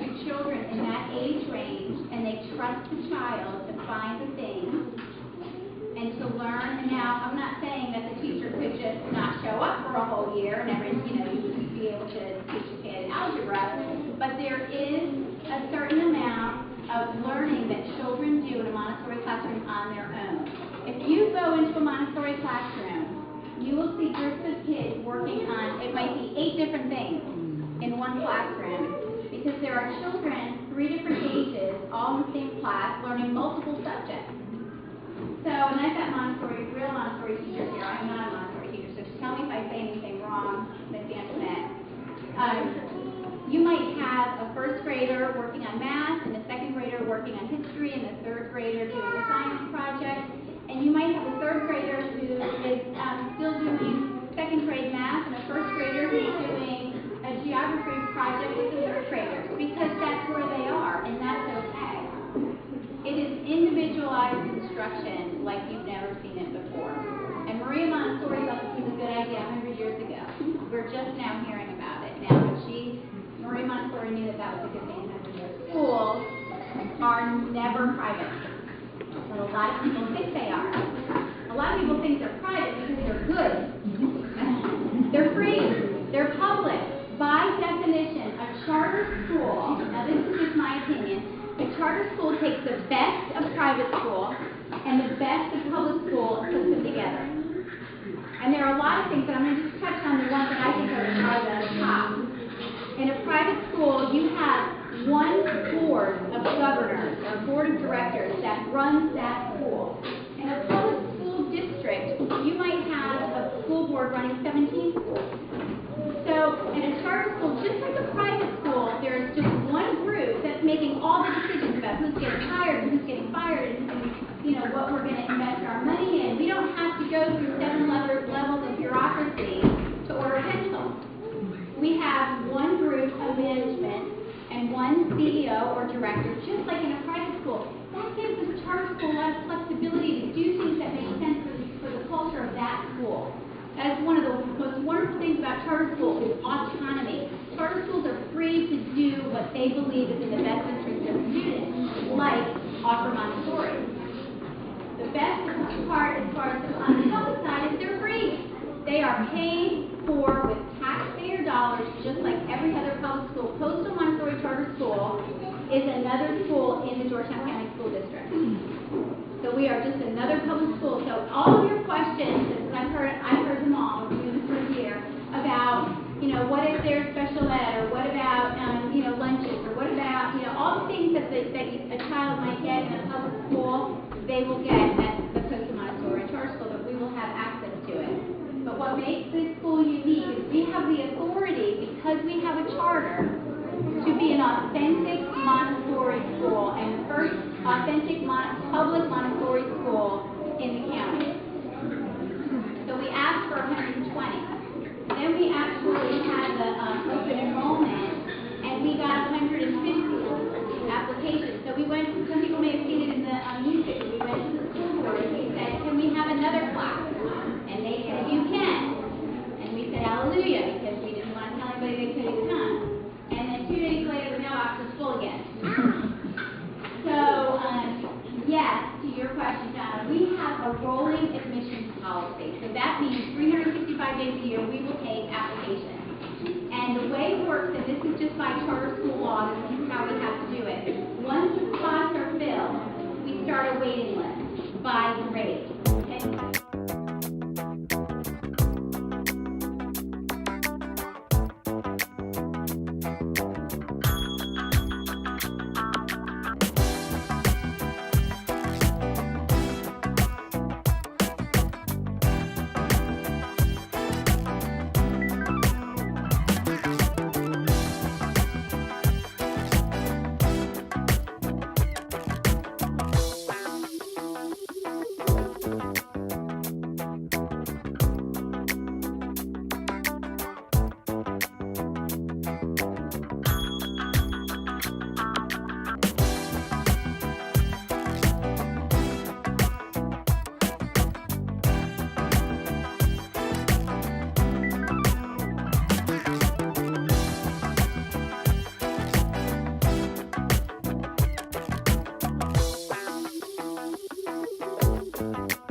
to children in that age range, and they trust the child to find the things and to learn. And now, I'm not saying that the teacher could just not show up for a whole year and you wouldn't be able to teach a kid algebra, but there is a certain amount of learning that children do in a Montessori classroom on their own. If you go into a Montessori classroom, you will see groups of kids working on, it might be 8 different things in one classroom, because there are children, 3 different ages, all in the same class, learning multiple subjects. So, and I've got real Montessori teachers here. I'm not a Montessori teacher, so just tell me if I say anything wrong, Ms. Antoinette. You might have a first grader working on math, and a second grader working on history, and a third grader doing a science project, and you might have a third grader who is still doing second grade math, and a first grader who's doing a geography project with the third graders, because that's where they are, and that's okay. It is individualized instruction like you've never seen it before. And Maria Montessori thought this was a good idea 100 years ago. We're just now hearing about it now, but Maria Montessori knew that was a good thing 100 years ago. Schools are never private, but a lot of people think they are. A lot of people think they're private because they're good. They're free. They're public. By definition, a charter school, now this is just my opinion, a charter school takes the best of private school and the best of public school and puts them together. And there are a lot of things, but I'm going to just touch on the ones that I think are the top. In a private school, you have one board of governors or board of directors that runs that school. In a public school district, you might have a school board running 17 schools. So in a charter school, just like a private school, there's just one group that's making all the decisions about who's getting hired and who's getting fired and what we're going to invest our money in. We don't have to go through 7 levels of bureaucracy to order pencils. We have one group of management and one CEO or director, just like in a private school. That gives the charter school a lot of flexibility to do things that make sense for the culture of that school. That is one of the most wonderful things about charter school is autonomy. Charter schools are free to do what they believe is in the best interest of students, like offer Montessori. The best part as far as on the public side is they're free. They are paid for with taxpayer dollars, just like every other public school. Coastal Montessori Charter School is another school in the Georgetown County School District. So we are just another public school. So all of your questions, and I've heard them all, we're doing this for a year, about, what if there's special ed, or what about, lunches, or what about, all the things that a child might get in a public school, they will get at the Coastal Montessori Charter School, that we will have access to it. But what makes this school unique is we have the authority, because we have a charter, to be an authentic Montessori school, and the first authentic public Montessori school in the county. So we asked for 120. Then we actually had the open enrollment, and we got 150 applications. So we went, some people may have seen it in the newspaper, we went to the school board and we said, can we have another class? And they said, you can. And we said, hallelujah, because we didn't want to tell anybody they couldn't come. And then 2 days later, the mailbox was full again. So, yes, to your question, Donna, we have a rolling admissions policy. So that means 365 days a year, we will take applications. And the way it works, and this is just by charter school law, this is how we have to do it. Once the spots are filled, we start a waiting list by grade. Okay? Bye.